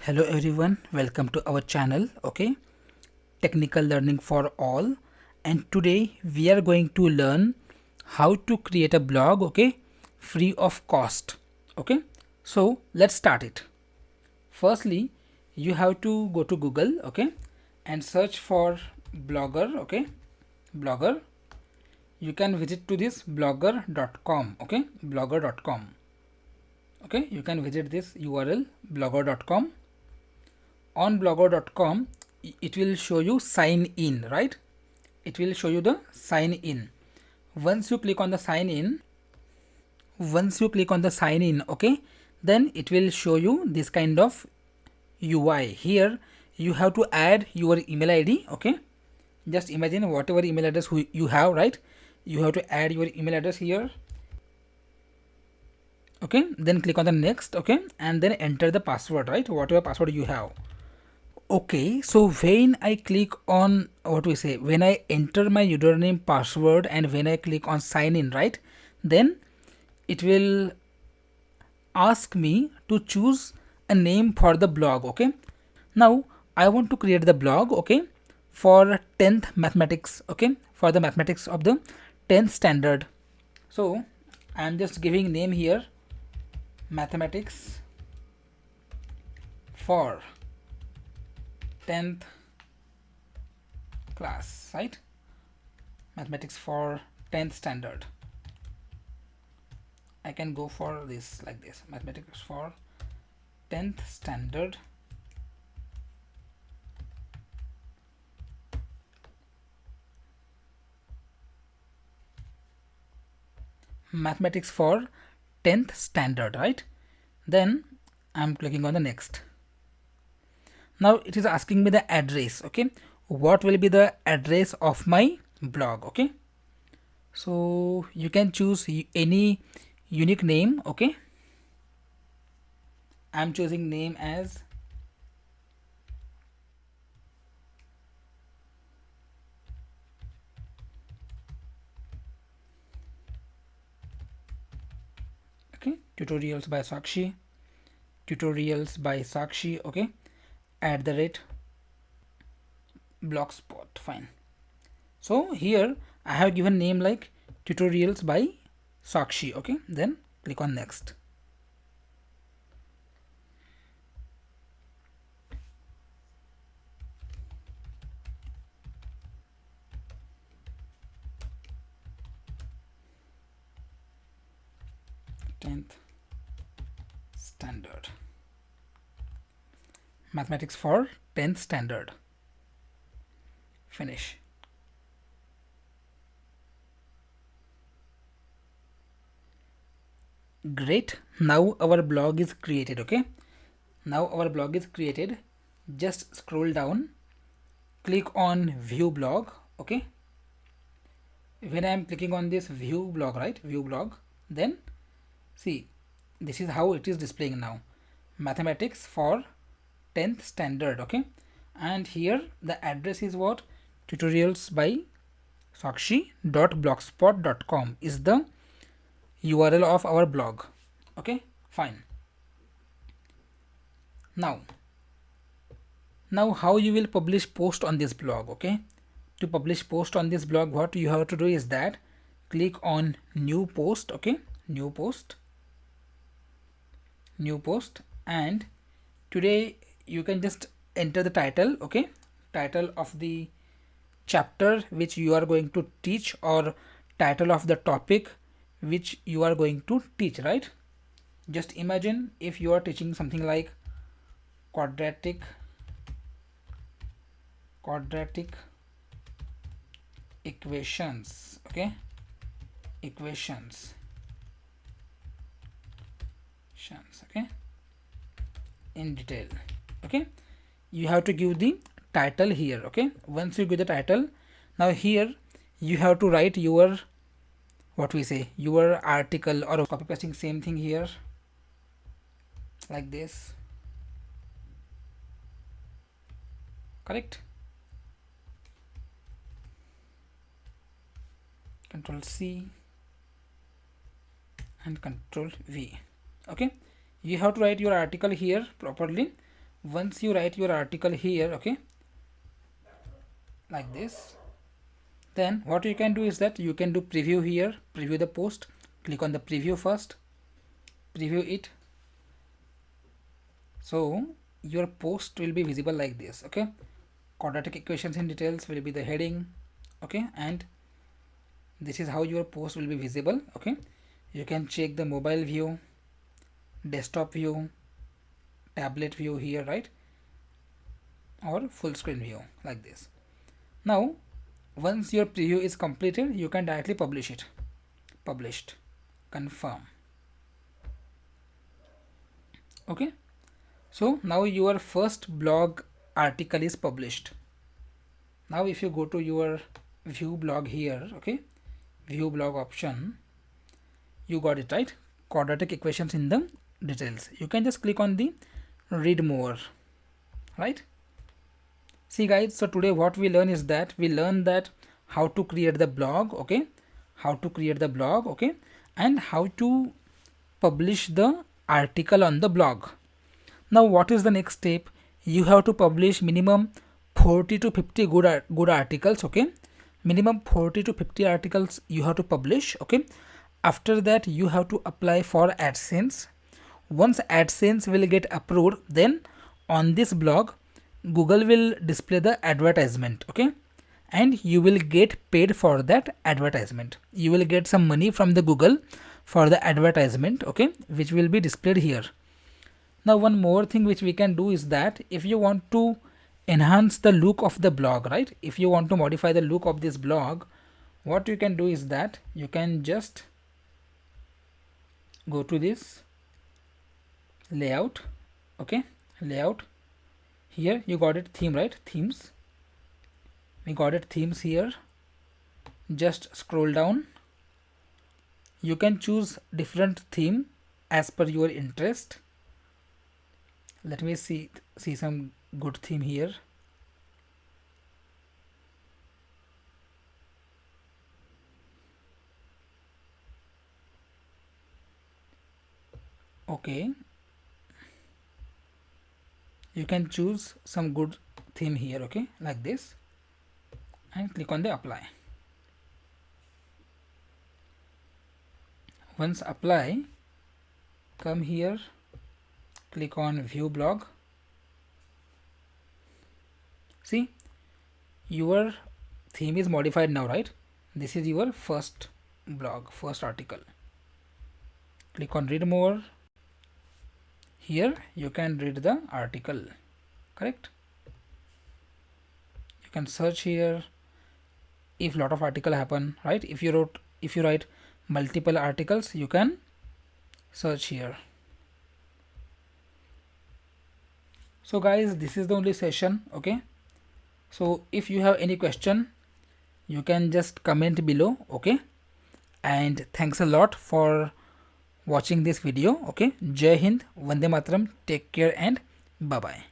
Hello everyone, welcome to our channel. Technical learning for all, and today we are going to learn how to create a blog, free of cost. So let's start it. Firstly, you have to go to Google, and search for blogger. Blogger. You can visit to this blogger.com. Blogger.com. You can visit this URL blogger.com. On blogger.com it will show you sign in, right? It will show you the sign in. Once you click on the sign in, then it will show you this kind of UI. Here you have to add your email ID. Just imagine whatever email address you have, right? You have to add your email address here. Then click on the next, and then enter the password, right? Whatever password you have. So when I click on when I enter my username, password, and when I click on sign in, right, then it will ask me to choose a name for the blog. Now I want to create the blog, for 10th mathematics, for the mathematics of the 10th standard. So I am just giving name here, mathematics for 10th class, right? Mathematics for 10th standard. I can go for this like this, mathematics for 10th standard. Mathematics for 10th standard, right? Then I'm clicking on the next. Now it is asking me the address. What will be the address of my blog? So you can choose any unique name. I'm choosing name as tutorials by Sakshi, @ blogspot. Fine. So here I have given name like tutorials by Sakshi. Then click on next. Tenth standard, mathematics for 10th standard. Finish. Great. Now our blog is created. Now our blog is created. Just scroll down, click on view blog. When I am clicking on this view blog, right, view blog, then see, this is how it is displaying now, mathematics for 10th standard. And here the address is what, tutorials by sakshi.blogspot.com is the URL of our blog. Fine. Now how you will publish post on this blog? To publish post on this blog, what you have to do is that click on new post. New post, and today you can just enter the title. Title of the chapter which you are going to teach, or title of the topic which you are going to teach, right? Just imagine if you are teaching something like quadratic equations. In detail. You have to give the title here. Once you give the title, now here you have to write your your article, or copy pasting same thing here like this. Correct. Control C and Control V. You have to write your article here properly. Once you write your article here, okay, like this, then what you can do is that you can do preview here, preview the post, click on the preview first, preview it, so your post will be visible like this. Okay, quadratic equations in details will be the heading. Okay, and this is how your post will be visible. Okay, you can check the mobile view, desktop view, tablet view here, right, or full screen view like this. Now once your preview is completed, you can directly publish it. Published, confirm. Okay, so now your first blog article is published. Now if you go to your view blog here, okay, view blog option, you got it, right, quadratic equations in the details. You can just click on the read more, right. See guys, so today what we learn is that we learn that how to create the blog, okay, how to create the blog, okay, and how to publish the article on the blog. Now what is the next step? You have to publish minimum 40 to 50 good articles. Okay, minimum 40 to 50 articles you have to publish. Okay, after that you have to apply for AdSense. Once AdSense will get approved, then on this blog Google will display the advertisement. Okay, and you will get paid for that advertisement. You will get some money from the Google for the advertisement, okay, which will be displayed here. Now one more thing which we can do is that if you want to enhance the look of the blog, right, if you want to modify the look of this blog, what you can do is that you can just go to this layout. Okay, layout, here you got it, theme, right, themes, we got it, themes here. Just scroll down, you can choose different theme as per your interest. Let me see some good theme here. Okay, you can choose some good theme here, okay, like this, and click on the apply. Once apply, come here, click on view blog. See, your theme is modified now, right? This is your first blog, first article. Click on read more. Here you can read the article, correct? You can search here if lot of article happen, right? If you write multiple articles, you can search here. So guys, this is the only session. Okay, so if you have any question, you can just comment below. Okay, and thanks a lot for watching this video. Okay, Jai Hind, Vande Mataram, take care and bye bye.